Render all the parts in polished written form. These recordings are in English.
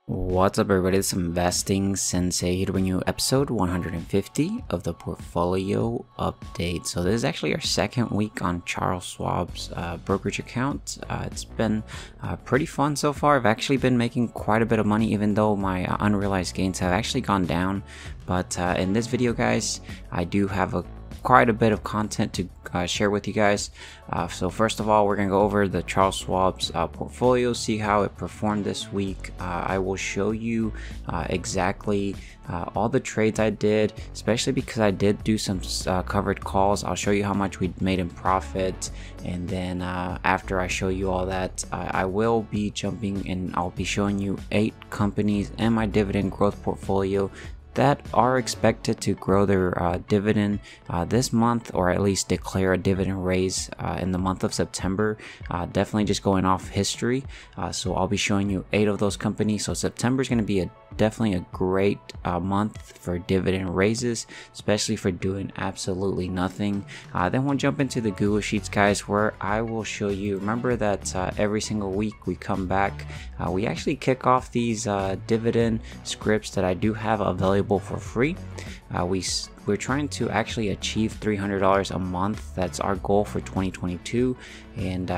What's up, everybody? It's Investing Sensei here to bring you episode 150 of the portfolio update. So this is actually our second week on Charles Schwab's brokerage account. It's been pretty fun so far. I've actually been making quite a bit of money, even though my unrealized gains have actually gone down. But in this video, guys, I do have quite a bit of content to share with you guys. So first of all, we're gonna go over the Charles Schwab's portfolio, see how it performed this week. I will show you exactly all the trades I did, especially because I did do some covered calls. I'll show you how much we made in profit, and then after I show you all that, I will be jumping and I'll be showing you 8 companies in my dividend growth portfolio that are expected to grow their dividend this month, or at least declare a dividend raise in the month of September. Definitely just going off history. So I'll be showing you 8 of those companies. So September is going to be definitely a great month for dividend raises, especially for doing absolutely nothing. Then we'll jump into the Google Sheets, guys, where I will show you. Remember that every single week we come back, we actually kick off these dividend scripts that I do have available for free. We're trying to actually achieve $300 a month. That's our goal for 2022, and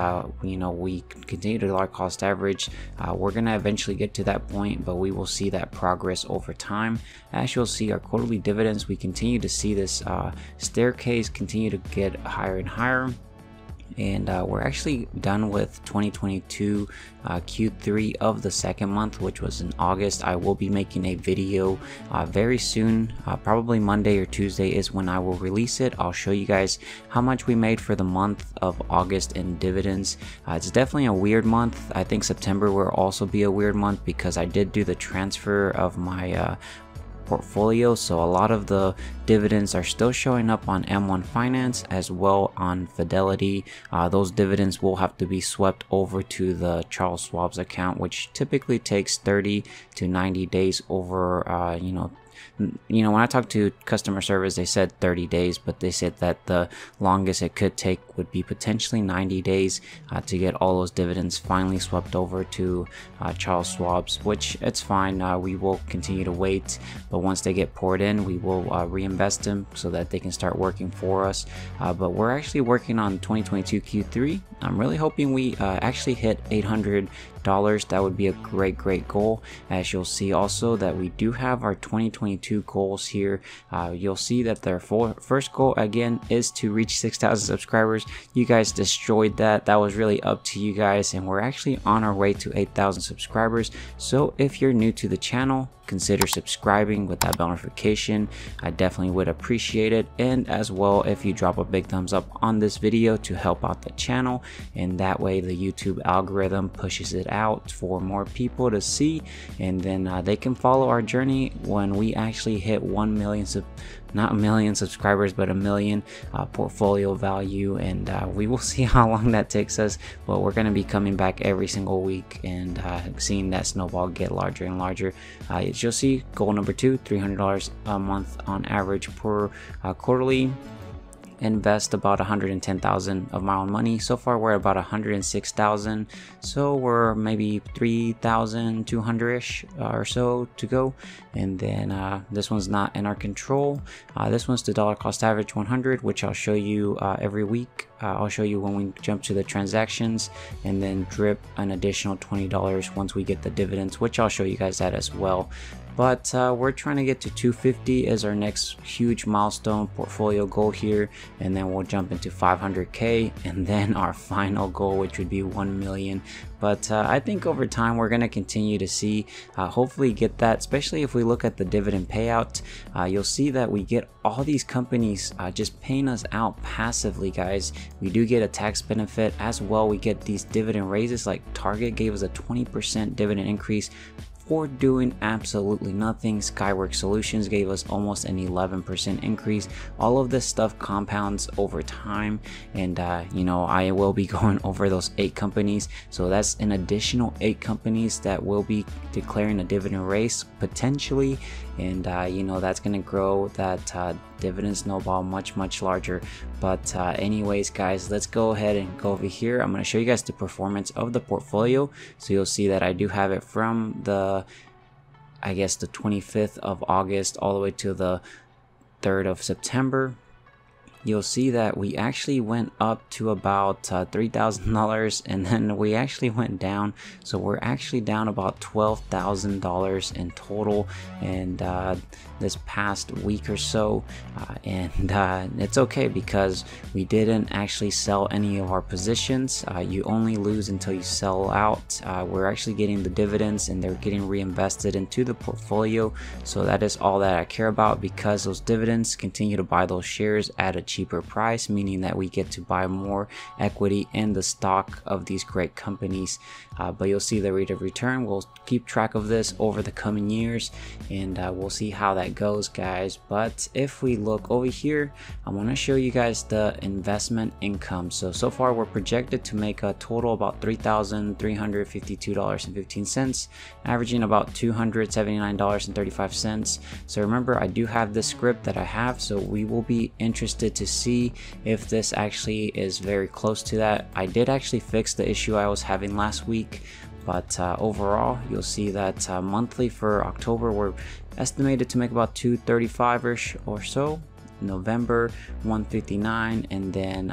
we continue to dollar cost average. We're gonna eventually get to that point, but we will see that progress over time. As you'll see, our quarterly dividends, we continue to see this staircase continue to get higher and higher. And we're actually done with 2022 Q3 of the second month, which was in August. I will be making a video very soon, probably Monday or Tuesday is when I will release it. I'll show you guys how much we made for the month of August in dividends. It's definitely a weird month. I think September will also be a weird month because I did do the transfer of my portfolio, so a lot of the dividends are still showing up on M1 Finance as well on Fidelity. Those dividends will have to be swept over to the Charles Schwab's account, which typically takes 30 to 90 days over when I talked to customer service, they said 30 days, but they said that the longest it could take would be potentially 90 days to get all those dividends finally swept over to Charles Schwab's, which it's fine. We will continue to wait, but once they get poured in, we will reinvest them so that they can start working for us. But we're actually working on 2022 Q3. I'm really hoping we actually hit $800. That would be a great goal. As you'll see also that we do have our 2022 goals here. You'll see that their first goal again is to reach 6,000 subscribers. You guys destroyed that. That was really up to you guys, and we're actually on our way to 8,000 subscribers. So if you're new to the channel, consider subscribing with that bell notification. I definitely would appreciate it. And as well, if you drop a big thumbs up on this video to help out the channel, and that way the YouTube algorithm pushes it out for more people to see, and then they can follow our journey when we actually hit 1 million not a million subscribers, but a million portfolio value. And we will see how long that takes us, but we're going to be coming back every single week and seeing that snowball get larger and larger. As you'll see, goal number 2, $300 a month on average per quarterly. Invest about 110,000 of my own money. So far we're about 106,000, so we're maybe 3,200ish or so to go. And then this one's not in our control. This one's the dollar cost average 100, which I'll show you every week. I'll show you when we jump to the transactions, and then drip an additional $20 once we get the dividends, which I'll show you guys that as well. But we're trying to get to 250 as our next huge milestone portfolio goal here, and then we'll jump into 500k, and then our final goal, which would be 1 million. But I think over time we're going to continue to see hopefully get that, especially if we look at the dividend payout. You'll see that we get all these companies just paying us out passively, guys. We do get a tax benefit as well. We get these dividend raises, like Target gave us a 20% dividend increase for doing absolutely nothing. Skyworks Solutions gave us almost an 11% increase. All of this stuff compounds over time, and I will be going over those 8 companies. So that's an additional 8 companies that will be declaring a dividend raise potentially, and that's going to grow that dividend snowball much larger. But anyways, guys, let's go ahead and go over here. I'm going to show you guys the performance of the portfolio, so you'll see that I do have it from the I guess the 25th of August all the way to the 3rd of September, you'll see that we actually went up to about $3,000, and then we actually went down. So we're actually down about $12,000 in total, and this past week or so, and it's okay because we didn't actually sell any of our positions. You only lose until you sell out. We're actually getting the dividends, and they're getting reinvested into the portfolio, so that is all that I care about, because those dividends continue to buy those shares at a cheaper price, meaning that we get to buy more equity in the stock of these great companies. But you'll see the rate of return. We'll keep track of this over the coming years, and we'll see how that goes, guys. But if we look over here, I want to show you guys the investment income. So far we're projected to make a total about $3,352.15, averaging about $279.35. So remember, I do have this script that I have, so we will be interested to see if this actually is very close to that. I did actually fix the issue I was having last week, but overall you'll see that monthly for October we're estimated to make about 235-ish or so, November 159, and then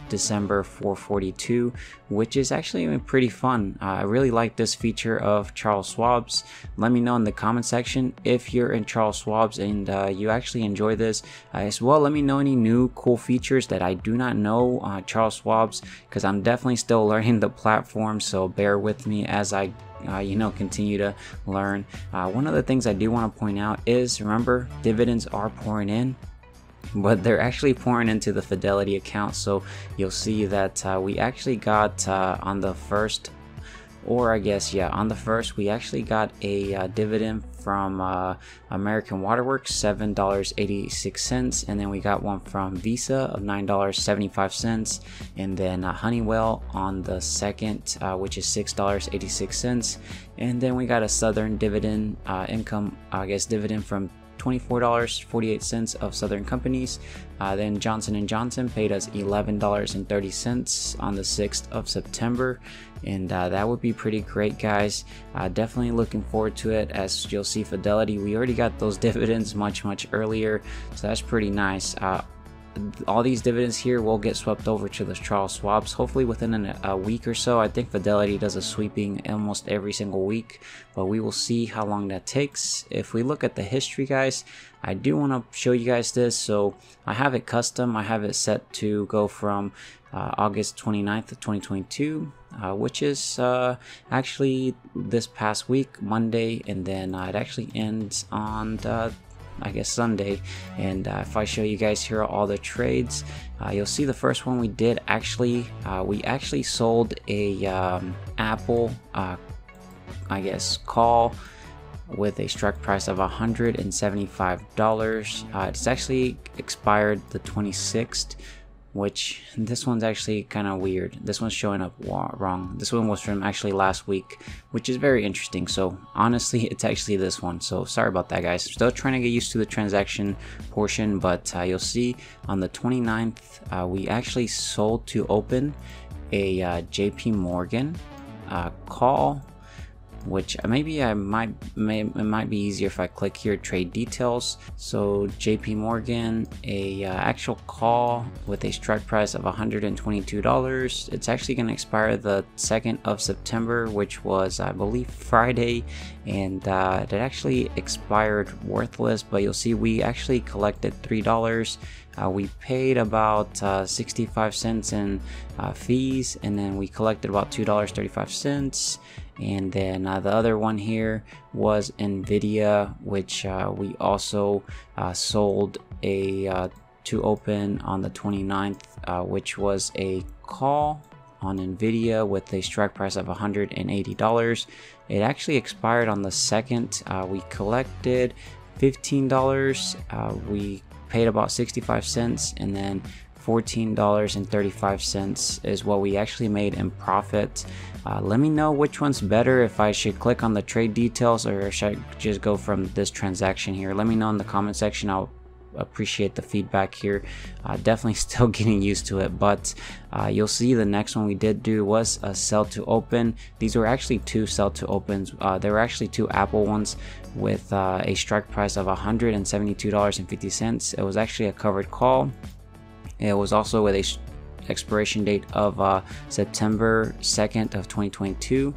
December 442, which is actually pretty fun. I really like this feature of Charles Schwab's. Let me know in the comment section if you're in Charles Schwab's and you actually enjoy this as well. Let me know any new cool features that I do not know Charles Schwab's, because I'm definitely still learning the platform, so bear with me as I continue to learn. One of the things I do want to point out is, remember, dividends are pouring in, but they're actually pouring into the Fidelity account. So you'll see that we actually got on the first, or I guess on the first, we actually got a dividend from American Waterworks, $7.86, and then we got one from Visa of $9.75, and then Honeywell on the second, which is $6.86, and then we got a Southern dividend dividend from $24.48 of Southern companies. Then Johnson & Johnson paid us $11.30 on the 6th of September, and that would be pretty great, guys. Definitely looking forward to it. As you'll see, Fidelity, we already got those dividends much earlier, so that's pretty nice. All these dividends here will get swept over to the Charles Schwab's hopefully within a week or so. I think Fidelity does a sweeping almost every single week, but we will see how long that takes. If we look at the history, guys, I do want to show you guys this. So I have it custom. I have it set to go from August 29th of 2022, which is actually this past week, Monday, and then it actually ends on I guess Sunday. And if I show you guys here all the trades, you'll see the first one we did actually we actually sold a Apple I guess call with a strike price of $175. It's actually expired the 26th, which this one's actually kind of weird. This one's showing up wrong. This one was from actually last week, which is very interesting. So honestly, it's actually this one. So sorry about that, guys. Still trying to get used to the transaction portion, but you'll see on the 29th, we actually sold to open a JP Morgan call, which maybe it might be easier if I click here, trade details. So JP Morgan, a actual call with a strike price of $122. It's actually going to expire the 2nd of September, which was, I believe, Friday, and it actually expired worthless, but you'll see we actually collected $3. We paid about 65 cents in fees, and then we collected about $2.35. And then the other one here was Nvidia, which we also sold to open on the 29th, which was a call on Nvidia with a strike price of $180. It actually expired on the 2nd. We collected $15. We paid about 65 cents, and then $14.35 is what we actually made in profit. Let me know which one's better, if I should click on the trade details or should I just go from this transaction here. Let me know in the comment section. I'll appreciate the feedback here. Definitely still getting used to it, but you'll see the next one we did do was a sell to open. These were actually 2 sell to opens. There were actually 2 Apple ones with a strike price of $172.50. It was actually a covered call. It was also with a expiration date of September 2nd of 2022,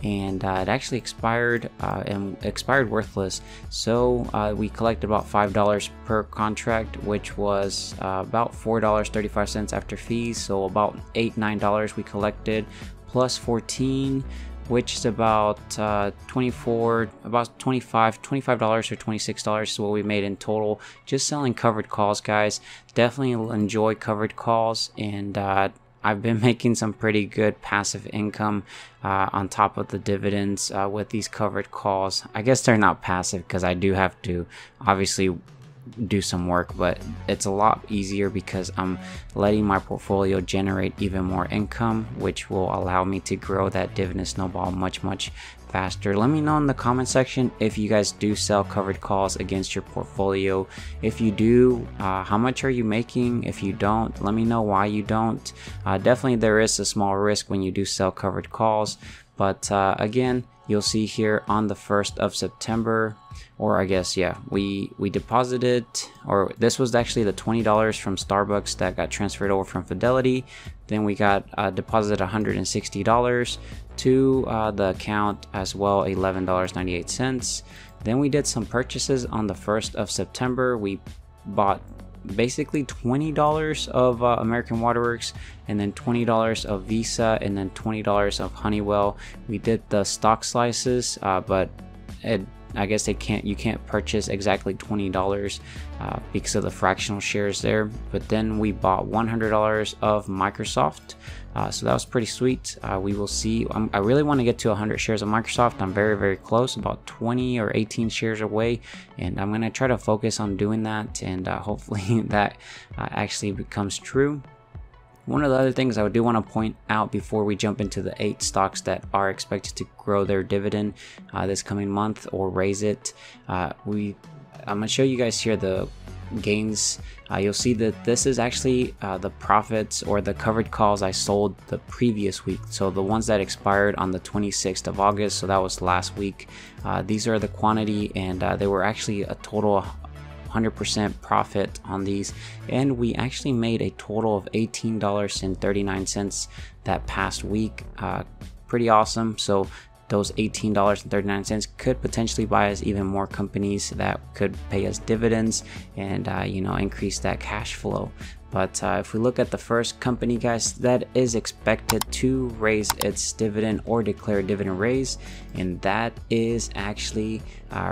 and it actually expired and expired worthless. So we collected about $5 per contract, which was about $4.35 after fees, so about $8-9 we collected, plus 14, which is about $25 or $26 is what we made in total, just selling covered calls, guys. Definitely enjoy covered calls, and I've been making some pretty good passive income on top of the dividends with these covered calls. I guess they're not passive because I do have to obviously do some work, but it's a lot easier because I'm letting my portfolio generate even more income, which will allow me to grow that dividend snowball much faster. Let me know in the comment section if you guys do sell covered calls against your portfolio. If you do, how much are you making? If you don't, let me know why you don't. Definitely there is a small risk when you do sell covered calls, but again, you'll see here on the 1st of September, or I guess, yeah, we deposited, or this was actually the $20 from Starbucks that got transferred over from Fidelity. Then we got deposited $160 to the account as well, $11.98. Then we did some purchases on the 1st of September. We bought basically $20 of American Waterworks, and then $20 of Visa, and then $20 of Honeywell. We did the stock slices, but I guess you can't purchase exactly $20 because of the fractional shares there. But then we bought $100 of Microsoft, so that was pretty sweet. We will see. I really want to get to 100 shares of Microsoft. I'm very close, about 20 or 18 shares away, and I'm gonna try to focus on doing that, and hopefully that actually becomes true. One of the other things I do want to point out before we jump into the 8 stocks that are expected to grow their dividend this coming month or raise it, I'm going to show you guys here the gains. You'll see that this is actually the profits or the covered calls I sold the previous week. So the ones that expired on the 26th of August, so that was last week. These are the quantity, and they were actually a total 100% profit on these, and we actually made a total of $18.39 that past week. Pretty awesome. So those $18.39 could potentially buy us even more companies that could pay us dividends and increase that cash flow. But if we look at the first company, guys, that is expected to raise its dividend or declare a dividend raise, and that is actually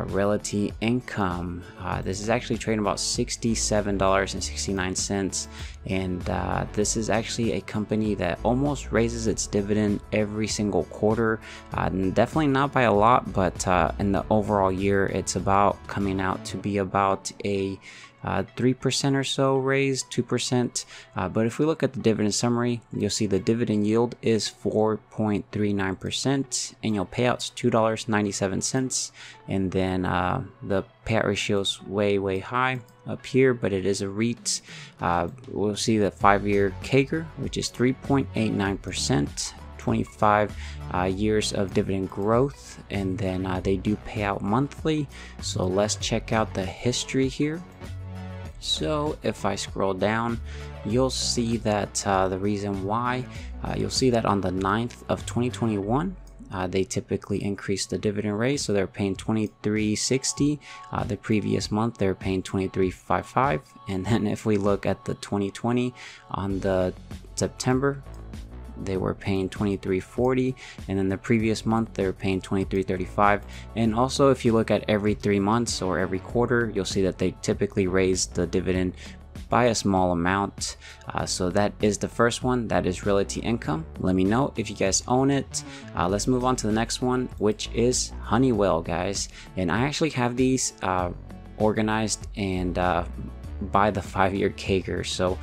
Realty Income. This is actually trading about $67.69, and this is actually a company that almost raises its dividend every single quarter. Definitely not by a lot, but in the overall year, it's about coming out to be about a 3% or so raise, 2%. But if we look at the dividend summary, you'll see the dividend yield is 4.39%, annual payouts $2.97, and then the payout ratio is way high up here, but it is a REIT. We'll see the 5-year CAGR, which is 3.89%. 25 years of dividend growth, and then they do pay out monthly. So let's check out the history here. So if I scroll down, you'll see that the reason why, you'll see that on the 9th of 2021, they typically increase the dividend rate, so they're paying $23.60. The previous month they're paying $23.55, and then if we look at the 2020 on the September, they were paying $23.40, and then the previous month they were paying $23.35. And also if you look at every 3 months or every quarter, you'll see that they typically raise the dividend by a small amount. So that is the first one, that is Realty Income. Let me know if you guys own it. Let's move on to the next one, which is Honeywell, guys. And I actually have these organized and by the 5-year CAGR. So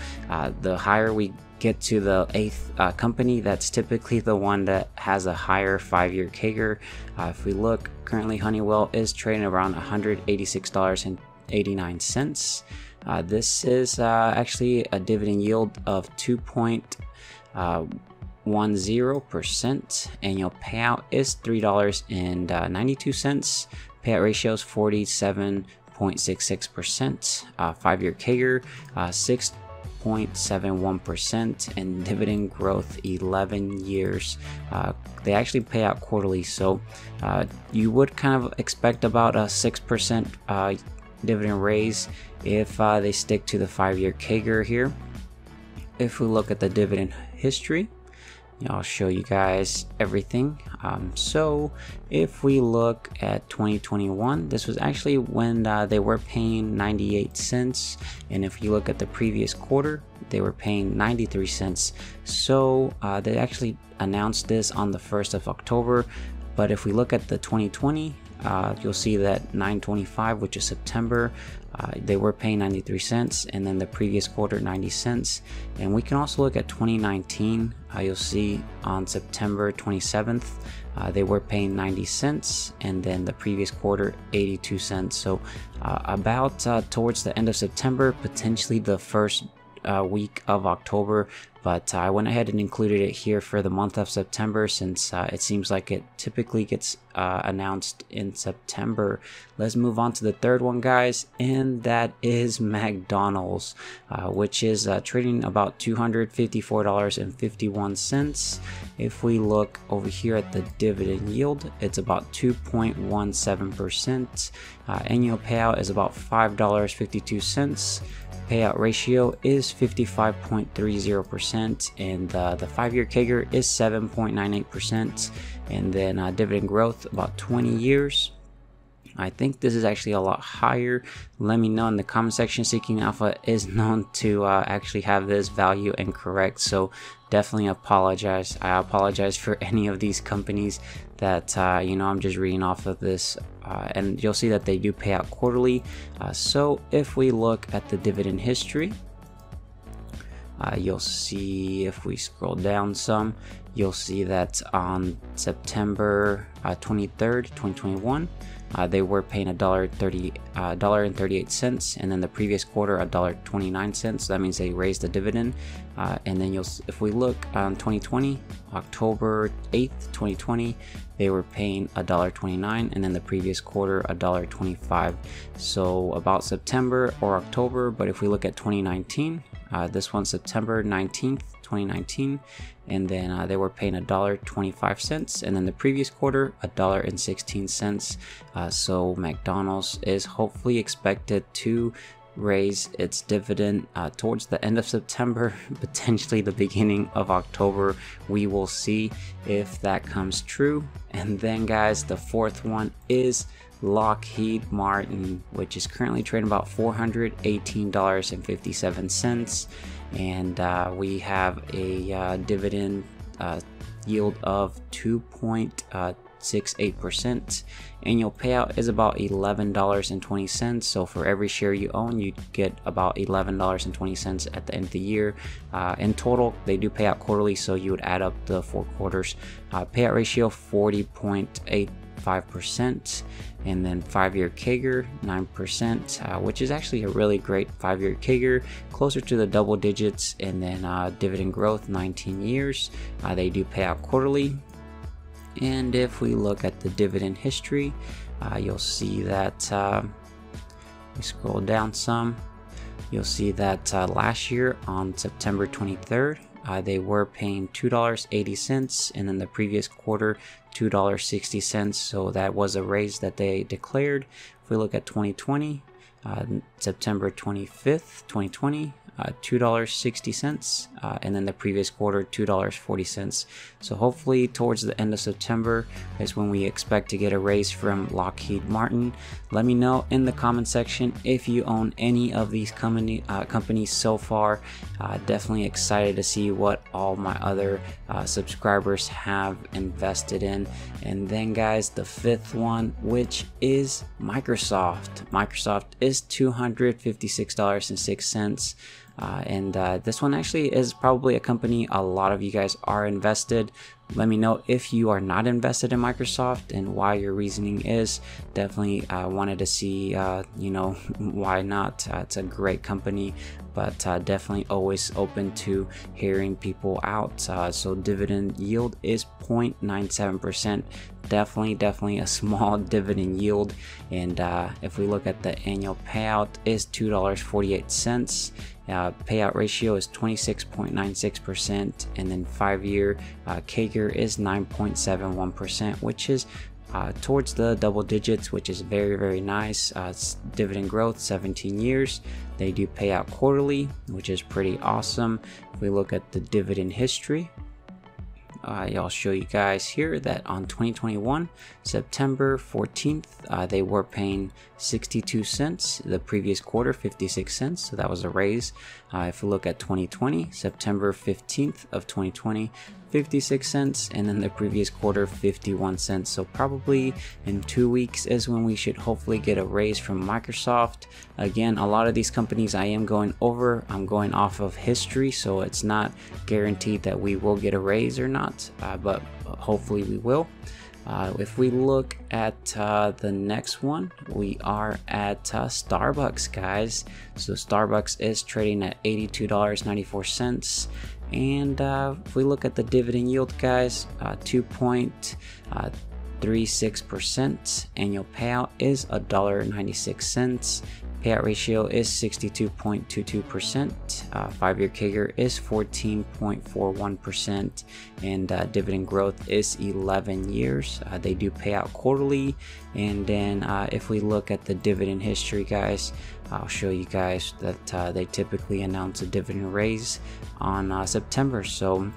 the higher we get to the 8th company, that's typically the one that has a higher 5-year CAGR. If we look, currently Honeywell is trading around $186.89. This is actually a dividend yield of 2.10%. Annual payout is $3.92. Payout ratio is 47.66%. 5-year CAGR 6.71%, and dividend growth 11 years. They actually pay out quarterly, so you would kind of expect about a 6% dividend raise if they stick to the 5-year CAGR here. If we look at the dividend history, I'll show you guys everything. So if we look at 2021, this was actually when they were paying 98 cents, and if you look at the previous quarter, they were paying 93 cents. So they actually announced this on the 1st of October, but if we look at the 2020, you'll see that 9/25, which is September, they were paying 93 cents, and then the previous quarter 90 cents. And we can also look at 2019. You'll see on September 27th, they were paying 90 cents, and then the previous quarter 82 cents. So about towards the end of September, potentially the first week of October, but I went ahead and included it here for the month of September, since it seems like it typically gets announced in September. Let's move on to the third one, guys, and that is McDonald's, which is trading about $254.51. If we look over here at the dividend yield, it's about 2.17%. Annual payout is about $5.52. Payout ratio is 55.30%, and the 5-year CAGR is 7.98%, and then dividend growth about 20 years. I think this is actually a lot higher. Let me know in the comment section. Seeking Alpha is known to actually have this value incorrect, so definitely apologize. I apologize for any of these companies that I'm just reading off of this, and you'll see that they do pay out quarterly. So if we look at the dividend history, you'll see, if we scroll down some, you'll see that on September 23rd, 2021, they were paying $1.38, and then the previous quarter $1.29. So that means they raised the dividend. And then if we look on 2020, October 8th, 2020, they were paying $1.29, and then the previous quarter $1.25. So about September or October. But if we look at 2019, this one's September 19th, 2019, and then they were paying $1.25, and then the previous quarter $1.16. So McDonald's is hopefully expected to raise its dividend towards the end of September, potentially the beginning of October. We will see if that comes true. And then, guys, the fourth one is Lockheed Martin, which is currently trading about $418.57, and we have a dividend yield of 2.68%. Annual payout is about $11.20. So for every share you own, you get about $11.20 at the end of the year. In total, they do pay out quarterly, so you would add up the 4 quarters. Payout ratio 40.85%, and then 5-year CAGR 9%, which is actually a really great 5-year CAGR, closer to the double digits. And then dividend growth 19 years. They do pay out quarterly. And if we look at the dividend history, you'll see that we scroll down some, you'll see that last year on September 23rd, they were paying $2.80, and then the previous quarter $2.60. So that was a raise that they declared. If we look at 2020, September 25th, 2020, $2.60, and then the previous quarter $2.40. So hopefully towards the end of September is when we expect to get a raise from Lockheed Martin. Let me know in the comment section if you own any of these companies so far. Definitely excited to see what all my other subscribers have invested in. And then, guys, the fifth one, which is Microsoft. Microsoft is $256.06. And this one actually is probably a company a lot of you guys are invested, Let me know if you are not invested in Microsoft and why your reasoning is. Definitely wanted to see, you know, why not. It's a great company, but definitely always open to hearing people out. So dividend yield is 0.97%. Definitely a small dividend yield. And if we look at the annual payout is $2.48. Payout ratio is 26.96%, and then 5-year CAGR is 9.71%, which is towards the double digits, which is very nice. Dividend growth 17 years. They do pay out quarterly, which is pretty awesome. If we look at the dividend history, I'll show you guys here that on 2021 September 14th they were paying 62 cents, the previous quarter 56 cents, so that was a raise. If we look at 2020 September 15th of 2020, 56 cents, and then the previous quarter 51 cents. So probably in 2 weeks is when we should hopefully get a raise from Microsoft. Again, a lot of these companies I am going over, I'm going off of history, so it's not guaranteed that we will get a raise or not, but hopefully we will. If we look at the next one, we are at Starbucks, guys. So Starbucks is trading at $82.94. And if we look at the dividend yield, guys, 2.36%. Annual payout is $1.96. Payout ratio is 62.22%. 5-year CAGR is 14.41%, and dividend growth is 11 years. They do pay out quarterly. And then if we look at the dividend history, guys, I'll show you guys that they typically announce a dividend raise on September. So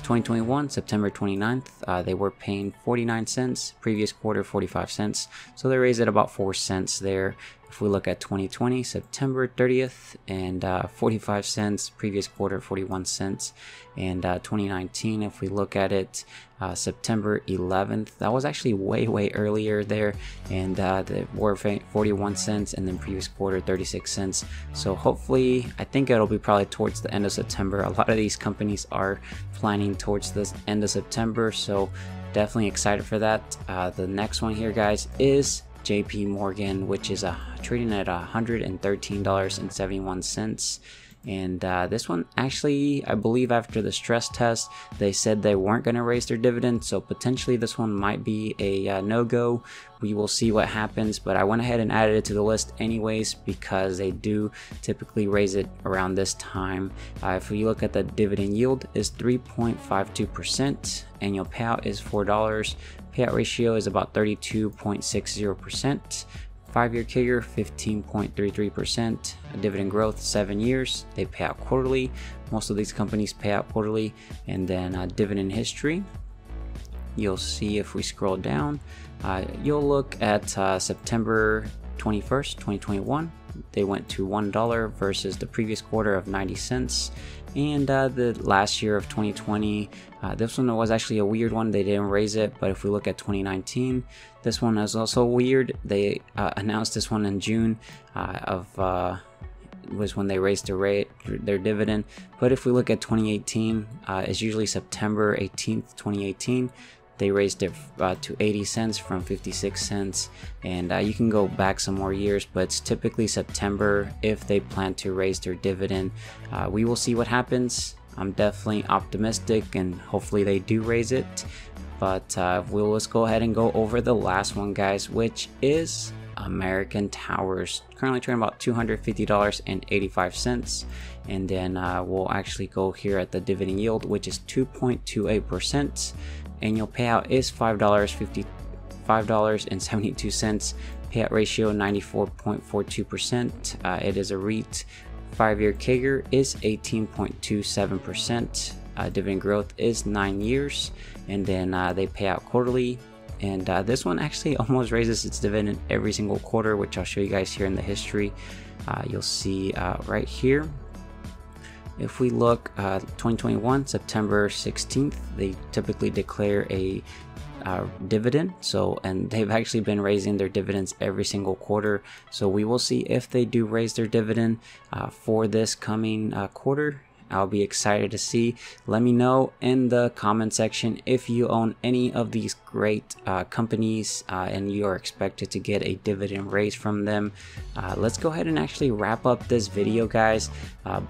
2021 September 29th, they were paying 49 cents, previous quarter 45 cents, so they raised it about 4 cents there. If we look at 2020 September 30th, and 45 cents, previous quarter 41 cents. And 2019, if we look at it, September 11th, that was actually way earlier there, and they were 41 cents, and then previous quarter 36 cents. So hopefully, I think it'll be probably towards the end of September. A lot of these companies are planning towards the end of September, so definitely excited for that. The next one here, guys, is JP Morgan, which is trading at $113.71. And this one actually, I believe after the stress test, they said they weren't going to raise their dividend, so potentially this one might be a no-go. We will see what happens, but I went ahead and added it to the list anyways because they do typically raise it around this time. If we look at the dividend yield, is 3.52%. Annual payout is $4. Payout ratio is about 32.60%. 5-year CAGR 15.33%. Dividend growth 7 years. They pay out quarterly. Most of these companies pay out quarterly. And then dividend history, you'll see if we scroll down, you'll look at September 21st 2021, they went to $1 versus the previous quarter of 90 cents. And the last year of 2020, this one was actually a weird one. They didn't raise it, but if we look at 2019, this one is also weird. They announced this one in June was when they raised their dividend. But if we look at 2018, it's usually September 18th 2018. They raised it to 80 cents from 56 cents, and you can go back some more years, but it's typically September if they plan to raise their dividend. We will see what happens. I'm definitely optimistic, and hopefully they do raise it. But let's go ahead and go over the last one, guys, which is American Towers, currently trading about $250.85. And then we'll actually go here at the dividend yield, which is 2.28%. Annual payout is $5.72. Payout ratio 94.42%. It is a REIT. 5-year CAGR is 18.27%. Dividend growth is 9 years, and then they pay out quarterly. And this one actually almost raises its dividend every single quarter, which I'll show you guys here in the history. You'll see right here. If we look 2021 September 16th, they typically declare a dividend, and they've actually been raising their dividends every single quarter, so we will see if they do raise their dividend for this coming quarter. I'll be excited to see. Let me know in the comment section if you own any of these great companies and you are expected to get a dividend raise from them. Let's go ahead and actually wrap up this video, guys,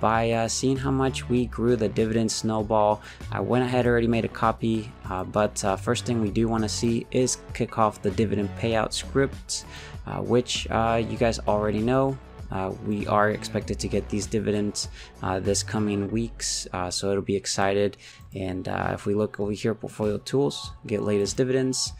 by seeing how much we grew the dividend snowball. I went ahead, already made a copy, but first thing we do want to see is kick off the dividend payout script, which you guys already know. We are expected to get these dividends this coming weeks, so it'll be excited. And if we look over here, portfolio tools, get latest dividends,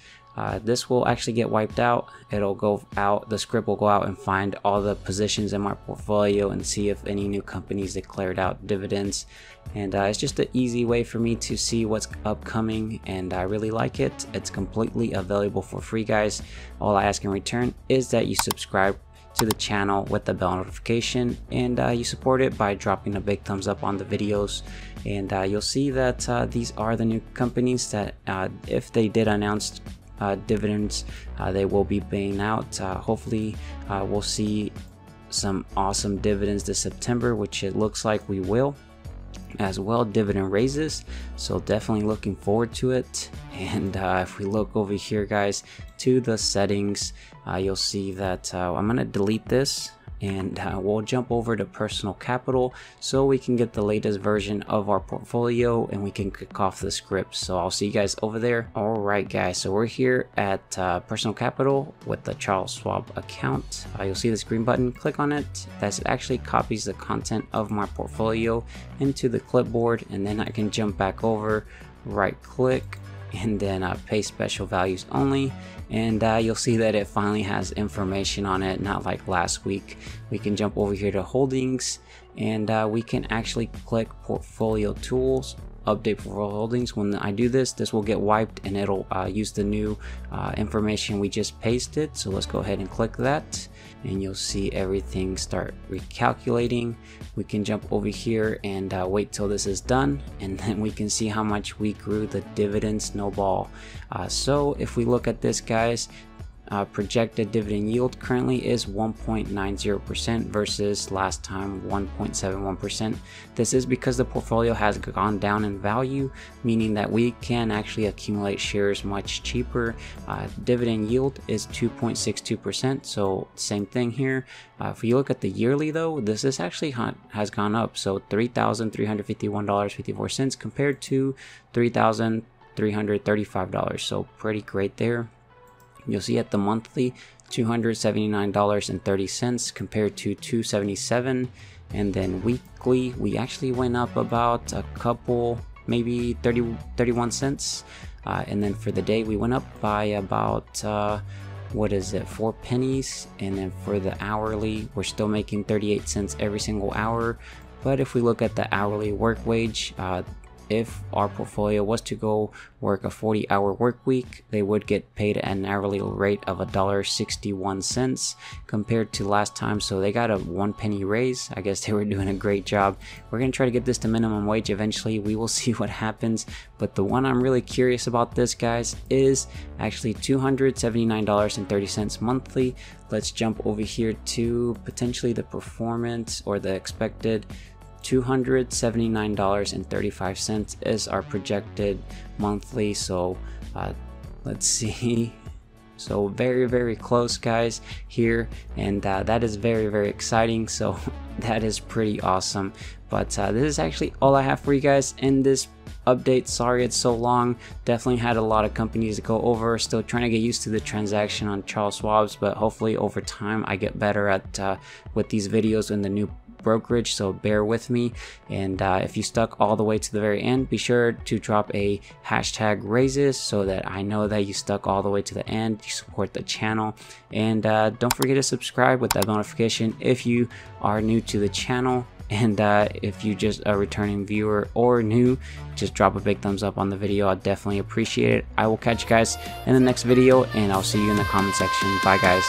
this will actually get wiped out. It'll go out, the script will go out and find all the positions in my portfolio and see if any new companies declared out dividends. And it's just an easy way for me to see what's upcoming, and I really like it. It's completely available for free, guys. All I ask in return is that you subscribe to the channel with the bell notification, and you support it by dropping a big thumbs up on the videos. And you'll see that these are the new companies that if they did announce dividends, they will be paying out. Hopefully we'll see some awesome dividends this September, which it looks like we will, as well dividend raises, so definitely looking forward to it. And if we look over here, guys, to the settings, you'll see that I'm gonna delete this, and we'll jump over to personal capital so we can get the latest version of our portfolio and we can kick off the script. So I'll see you guys over there. All right, guys, so we're here at personal capital with the Charles Schwab account. You'll see this green button, click on it. That actually copies the content of my portfolio into the clipboard, and then I can jump back over, right click, and then paste special values only, and you'll see that it finally has information on it, not like last week. We can jump over here to holdings, and we can actually click portfolio tools, update portfolio holdings. When I do this, this will get wiped and it'll use the new information we just pasted. So let's go ahead and click that, and you'll see everything start recalculating. We can jump over here and wait till this is done, and then we can see how much we grew the dividend snowball. So if we look at this, guys, projected dividend yield currently is 1.90% versus last time 1.71%. This is because the portfolio has gone down in value, meaning that we can actually accumulate shares much cheaper. Dividend yield is 2.62%, so same thing here. If you look at the yearly though, this is actually has gone up, so $3,351.54 compared to $3,335, so pretty great there. You'll see at the monthly, $279.30 compared to $277, and then weekly we actually went up about a couple, maybe 31 cents, and then for the day we went up by about what is it, 4 pennies, and then for the hourly we're still making 38 cents every single hour. But if we look at the hourly work wage, if our portfolio was to go work a 40-hour work week, they would get paid an hourly rate of $1.61 compared to last time. So they got a 1 penny raise. I guess they were doing a great job. We're gonna try to get this to minimum wage eventually. We will see what happens. But the one I'm really curious about this, guys, is actually $279.30 monthly. Let's jump over here to potentially the performance or the expected. $279.35 is our projected monthly. So let's see, so very close, guys, here, and that is very exciting. So that is pretty awesome. But this is actually all I have for you guys in this update. Sorry it's so long. Definitely had a lot of companies to go over. Still trying to get used to the transaction on Charles Schwab's, but hopefully over time I get better at with these videos and the new brokerage, so bear with me. And if you stuck all the way to the very end, be sure to drop a hashtag raises so that I know that you stuck all the way to the end. You support the channel, and don't forget to subscribe with that notification if you are new to the channel. And if you just a returning viewer or new, just drop a big thumbs up on the video. I'd definitely appreciate it. I will catch you guys in the next video, and I'll see you in the comment section. Bye, guys.